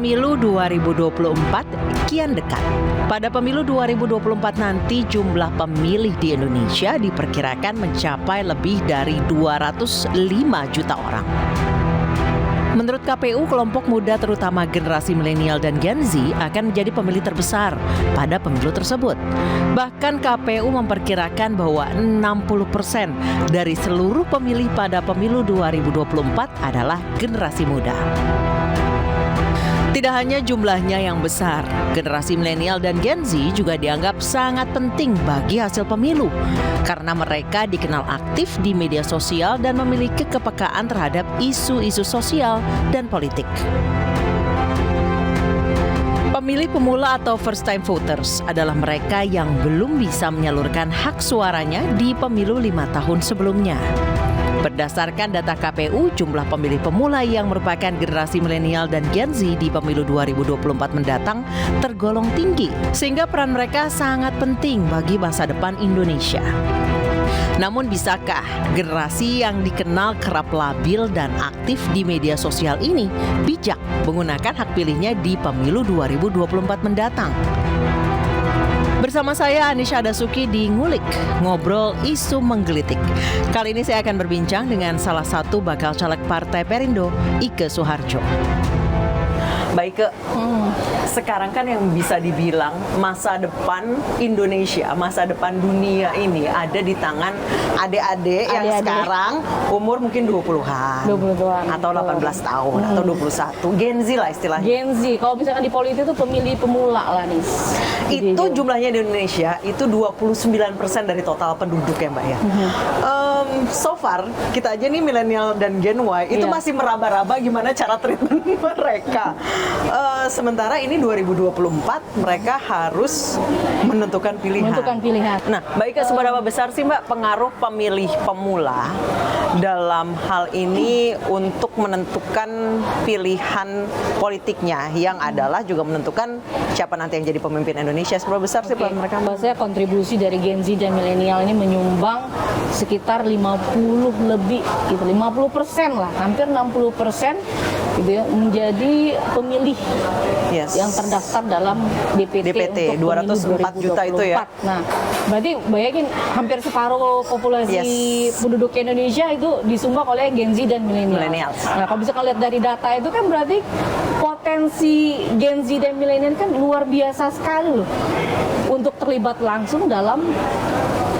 Pemilu 2024 kian dekat. Pada pemilu 2024 nanti jumlah pemilih di Indonesia diperkirakan mencapai lebih dari 205 juta orang. Menurut KPU, kelompok muda terutama generasi milenial dan Gen Z akan menjadi pemilih terbesar pada pemilu tersebut. Bahkan KPU memperkirakan bahwa 60% dari seluruh pemilih pada pemilu 2024 adalah generasi muda. Tidak hanya jumlahnya yang besar, generasi milenial dan Gen Z juga dianggap sangat penting bagi hasil pemilu karena mereka dikenal aktif di media sosial dan memiliki kepekaan terhadap isu-isu sosial dan politik. Pemilih pemula atau first time voters adalah mereka yang belum bisa menyalurkan hak suaranya di pemilu 5 tahun sebelumnya. Berdasarkan data KPU, jumlah pemilih pemula yang merupakan generasi milenial dan Gen Z di pemilu 2024 mendatang tergolong tinggi, sehingga peran mereka sangat penting bagi masa depan Indonesia. Namun bisakah generasi yang dikenal kerap labil dan aktif di media sosial ini bijak menggunakan hak pilihnya di pemilu 2024 mendatang? Bersama saya Anisha Dasuki di Ngulik, ngobrol isu menggelitik. Kali ini saya akan berbincang dengan salah satu bakal caleg Partai Perindo, Ike Suharjo. Mbak Ike, sekarang kan yang bisa dibilang masa depan Indonesia, masa depan dunia ini ada di tangan adik-adik yang sekarang umur mungkin 20-an atau 18 tahun atau 21, Gen Z lah istilahnya. Gen Z, kalau misalkan di politik itu pemilih pemula lah nih. Itu jumlahnya di Indonesia itu 29% dari total penduduk ya Mbak ya. So far kita aja nih milenial dan Gen Y itu masih meraba-raba gimana cara treatment mereka. Sementara ini 2024 mereka harus menentukan pilihan. Nah, Mbak Ika, seberapa besar sih Mbak pengaruh pemilih pemula dalam hal ini untuk menentukan pilihan politiknya yang adalah juga menentukan siapa nanti yang jadi pemimpin Indonesia? Seberapa besar sih peran mereka? Saya kontribusi dari Gen Z dan milenial ini menyumbang sekitar 50 lebih, gitu, 50% lah, hampir 60% gitu ya, menjadi pemilih yang terdaftar dalam DPT untuk 204 juta itu ya. Nah, berarti bayangin hampir separuh populasi penduduk Indonesia itu disumbang oleh Gen Z dan milenial. Nah, kalau bisa kalian lihat dari data itu kan berarti potensi Gen Z dan milenial kan luar biasa sekali loh untuk terlibat langsung dalam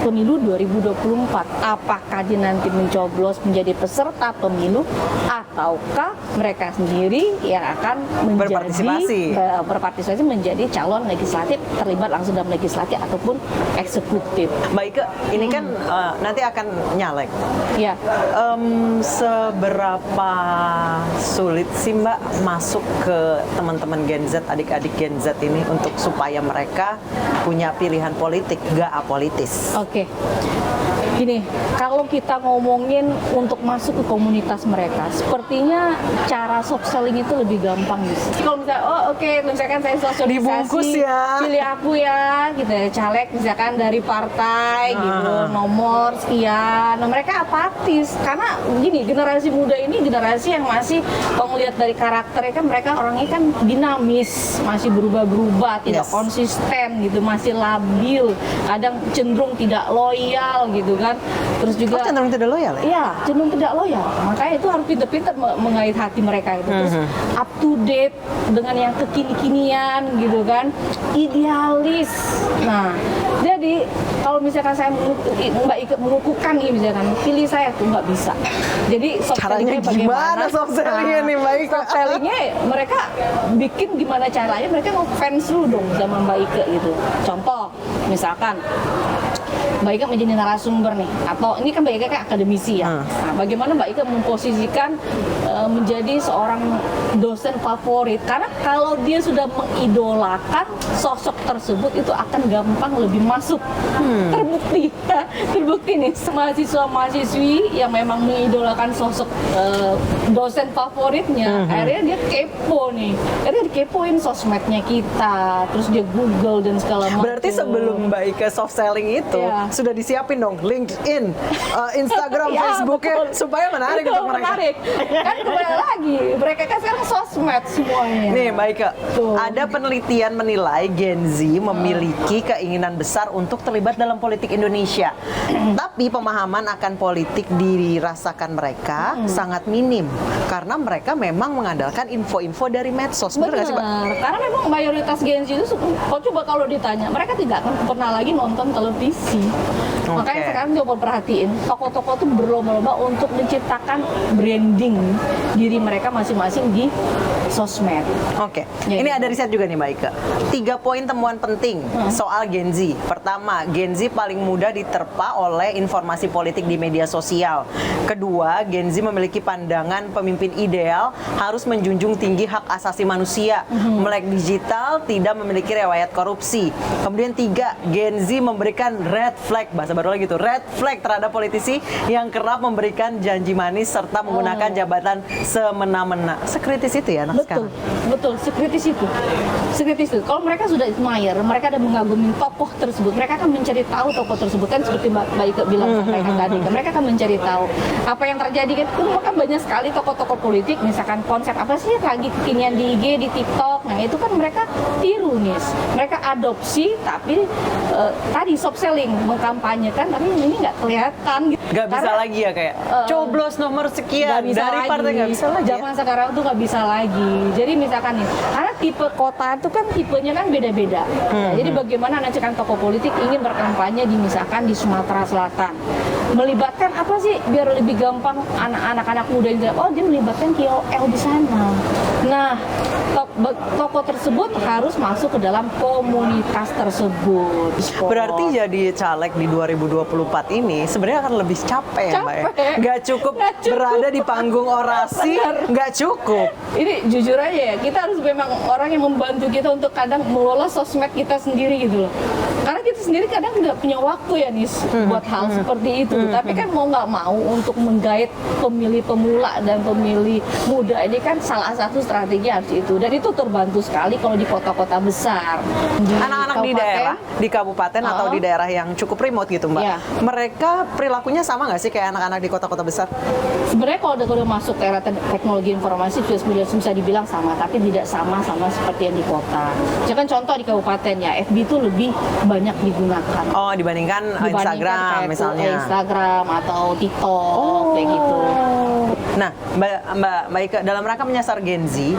pemilu 2024. Apakah dia nanti mencoblos menjadi peserta pemilu ataukah mereka sendiri yang akan berpartisipasi menjadi calon legislatif, terlibat langsung dalam legislatif ataupun eksekutif. Mbak Ike, ini kan nanti akan nyalek. Ya. Seberapa sulit sih Mbak masuk ke teman-teman Gen Z, adik-adik Gen Z ini untuk supaya mereka punya pilihan politik gak apolitis? Oke. Gini, kalau kita ngomongin untuk masuk ke komunitas mereka, sepertinya cara soft selling itu lebih gampang gitu. Kalau misalnya, misalkan saya sosialisasi, dibungkus ya, pilih aku ya, gitu ya, caleg misalkan dari partai, gitu, nomor sekian. Nah, mereka apatis, karena gini, generasi muda ini generasi yang masih, kalau ngelihat dari karakternya kan mereka orangnya kan dinamis, masih berubah-berubah, tidak konsisten gitu, masih labil, kadang cenderung tidak loyal gitu kan. Terus juga cenderung tidak loyal ya? Iya, cenderung tidak loyal. Makanya itu harus pintar-pintar mengait hati mereka itu. Terus up to date dengan yang kekini-kinian gitu kan. Idealis. Nah, jadi kalau misalkan saya Mbak Ike mengukuhkan nih misalkan pilih saya tuh nggak bisa. Jadi soft sellingnya bagaimana? Soft sellingnya nih Mbak Ike? Soft sellingnya mereka bikin gimana caranya mereka ngefans dulu dong sama Mbak Ike gitu. Contoh, misalkan Mbak Ike menjadi narasumber nih, atau ini kan Mbak Ike kan akademisi ya. Nah, bagaimana Mbak Ike memposisikan menjadi seorang dosen favorit? Karena kalau dia sudah mengidolakan sosok tersebut itu akan gampang lebih masuk. Terbukti nih mahasiswa-mahasiswi yang memang mengidolakan sosok dosen favoritnya, akhirnya dia kepo nih, akhirnya dikepoin sosmednya kita, terus dia Google dan segala macam. Berarti sebelum Mbak Ika soft selling itu sudah disiapin dong LinkedIn, Instagram, Facebooknya supaya menarik untuk mereka. Menarik. Kan kembali lagi, mereka kan sekarang sosmed semuanya. Nih Mbak Ika, ada penelitian menilai Gen Z memiliki keinginan besar untuk terlibat dalam politik Indonesia. Tapi pemahaman akan politik dirasakan mereka sangat minim karena mereka memang mengandalkan info-info dari medsos. Benar nggak sih, Mbak? Karena memang mayoritas Gen Z itu, coba kalau ditanya, mereka tidak akan pernah lagi nonton televisi. Makanya sekarang coba perhatiin, tokoh-tokoh itu berlomba-lomba untuk menciptakan branding diri mereka masing-masing di sosmed. Ini ada riset juga nih Mbak Ika. 3 poin temuan penting soal Gen Z. Pertama, Gen Z paling mudah diterpa oleh informasi politik di media sosial. Kedua, Gen Z memiliki pandangan pemimpin ideal harus menjunjung tinggi hak asasi manusia. Melek digital, tidak memiliki riwayat korupsi. Kemudian 3, Gen Z memberikan red flag, bahasa baru lagi tuh, red flag terhadap politisi yang kerap memberikan janji manis serta menggunakan jabatan semena-mena. Sekritis itu ya anak sekarang? Betul, sekritis itu. Kalau mereka sudah admire, mereka ada mengagumi tokoh tersebut, mereka akan mencari tahu tokoh tersebut, kan seperti Mbak Ika bilang tadi, mereka akan mencari tahu apa yang terjadi kan. Kan banyak sekali tokoh-tokoh politik, misalkan konsep apa sih lagi kekinian di IG, di TikTok, nah itu kan mereka tiru nih, mereka adopsi, tapi tadi soft selling, mengkampanyekan, tapi ini nggak kelihatan gitu. Nggak bisa lagi ya kayak coblos nomor sekian dari partai, nggak bisa lagi. Zaman sekarang tuh nggak bisa lagi. Jadi misalkan nih, karena tipe kota itu kan tipenya kan beda-beda. Nah, jadi bagaimana nanti kan tokoh politik ingin berkampanye di misalkan di Sumatera Selatan, melibatkan apa sih biar lebih gampang anak-anak muda itu, dia melibatkan KOL di sana. Nah, tokoh tersebut harus masuk ke dalam komunitas tersebut. Berarti jadi caleg di 2024 ini sebenarnya akan lebih capek ya Mbak ya? Nggak cukup berada di panggung orasi, nggak cukup. Ini jujur aja ya, kita harus memang orang yang membantu kita untuk kadang mengelola sosmed kita sendiri gitu loh. Karena kita sendiri kadang nggak punya waktu ya Nis buat hal seperti itu. Tapi kan mau nggak mau untuk menggait pemilih pemula dan pemilih muda ini kan salah satu strategi harus itu. Dan itu terbantu sekali kalau di kota-kota besar. Anak-anak di daerah, di kabupaten atau di daerah yang cukup remote gitu Mbak. Mereka perilakunya sama nggak sih kayak anak-anak di kota-kota besar? Sebenarnya kalau udah masuk era teknologi informasi bisa dibilang sama, tapi tidak sama seperti yang di kota. Jangan contoh di kabupaten ya, FB itu lebih banyak digunakan. Dibandingkan Instagram misalnya. Instagram atau TikTok kayak gitu. Nah, Mbak Ika, dalam rangka menyasar Gen Z,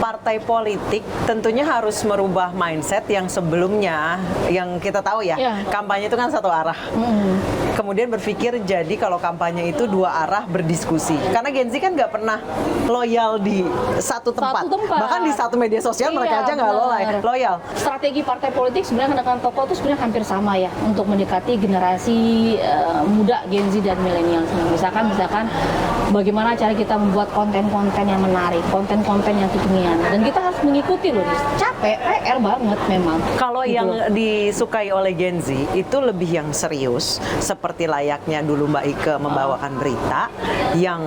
partai politik tentunya harus merubah mindset yang sebelumnya, yang kita tahu ya, kampanye itu kan satu arah. Kemudian berpikir jadi kalau kampanye itu dua arah berdiskusi. Karena Gen Z kan nggak pernah loyal di satu tempat. Bahkan di satu media sosial mereka aja nggak loyal. Strategi partai politik sebenarnya dengan tokoh itu sebenarnya hampir sama ya untuk mendekati generasi muda, Gen Z dan milenial. Misalkan bagaimana cara kita membuat konten-konten yang menarik, konten-konten yang kekinian, dan kita harus mengikuti loh. Capek, PR banget memang. Kalau gitu yang disukai oleh Gen Z itu lebih yang serius, seperti layaknya dulu Mbak Ika membawakan berita yang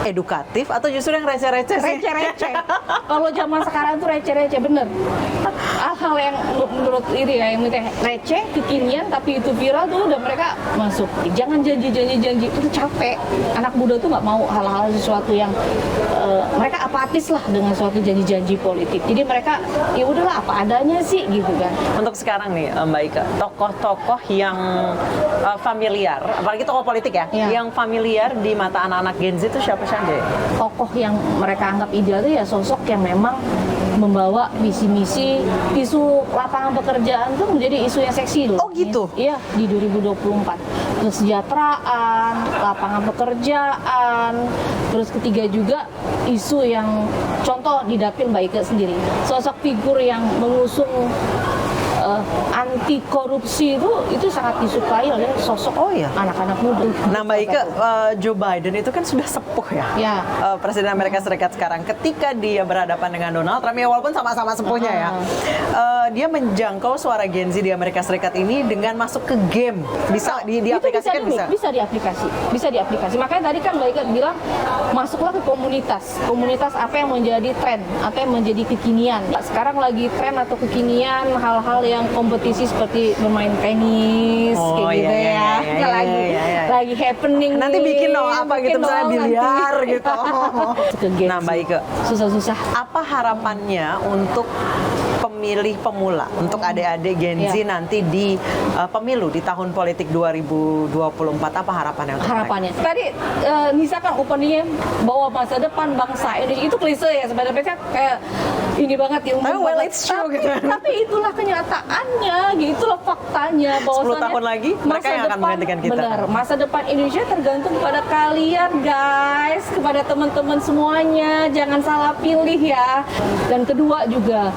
edukatif, atau justru yang receh-receh sih? Receh-receh. Kalau zaman sekarang tuh receh-receh, bener. Hal-hal yang menurut ini ya, yang receh, kekinian, tapi itu viral tuh udah mereka masuk. Jangan janji, itu capek. Anak muda tuh nggak mau hal-hal sesuatu yang mereka apatis lah dengan suatu janji-janji politik. Jadi mereka ya udahlah apa adanya sih gitu kan. Untuk sekarang nih Mbak Ika, tokoh-tokoh yang familiar, apalagi tokoh politik ya, yang familiar di mata anak-anak Gen Z itu siapa saja? Tokoh yang mereka anggap ideal itu ya sosok yang memang membawa visi-misi isu lapangan pekerjaan itu menjadi isu yang seksi loh. Oh gitu? Iya, di 2024. Kesejahteraan, lapangan pekerjaan, terus ketiga juga isu yang contoh di dapil Mbak Ika sendiri. Sosok figur yang mengusung anti korupsi itu sangat disukai oleh sosok anak-anak muda. Nah, Mbak Ike, Joe Biden itu kan sudah sepuh ya, Presiden Amerika Serikat sekarang. Ketika dia berhadapan dengan Donald Trump, ya walaupun sama-sama sepuhnya ya, dia menjangkau suara Gen Z di Amerika Serikat ini dengan masuk ke game. Bisa diaplikasikan, bisa diaplikasi. Makanya tadi kan Mbak Ike bilang masuklah ke komunitas apa yang menjadi tren, apa yang menjadi kekinian. Sekarang lagi tren atau kekinian hal-hal yang kompetisi seperti bermain tenis kayak gitu lagi happening. Nanti bikin dong apa gitu, misalnya biliar gitu. Nah, Mbak Ike, susah-susah. Apa harapannya untuk pemilih pemula, untuk adik-adik Gen Z nanti di pemilu di tahun politik 2024? Apa harapannya? Harapannya tadi Nisa kan openingnya bahwa masa depan bangsa Indonesia itu klise ya, sebenarnya kayak ini banget ya, tapi itulah kenyataannya, itulah faktanya, bahwasannya 10 tahun lagi mereka yang akan menggantikan kita. Benar, masa depan Indonesia tergantung kepada kalian guys, kepada teman-teman semuanya, jangan salah pilih ya. Dan kedua juga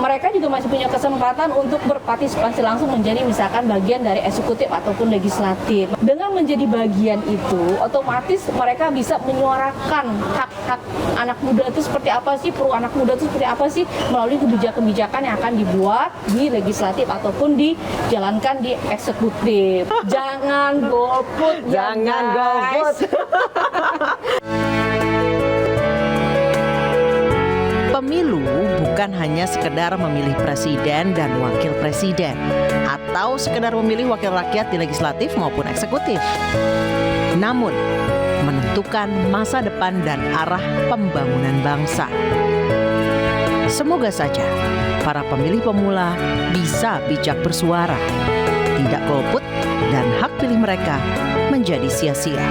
mereka juga masih punya kesempatan untuk berpartisipasi langsung menjadi misalkan bagian dari eksekutif ataupun legislatif. Dengan menjadi bagian itu, otomatis mereka bisa menyuarakan hak-hak anak muda itu seperti apa sih, peru anak muda itu seperti apa sih, melalui kebijakan-kebijakan yang akan dibuat di legislatif ataupun dijalankan di eksekutif. Jangan golput, jangan golput. Pemilu bukan hanya sekedar memilih presiden dan wakil presiden, atau sekedar memilih wakil rakyat di legislatif maupun eksekutif. Namun, menentukan masa depan dan arah pembangunan bangsa. Semoga saja para pemilih pemula bisa bijak bersuara, tidak golput, dan hak pilih mereka menjadi sia-sia.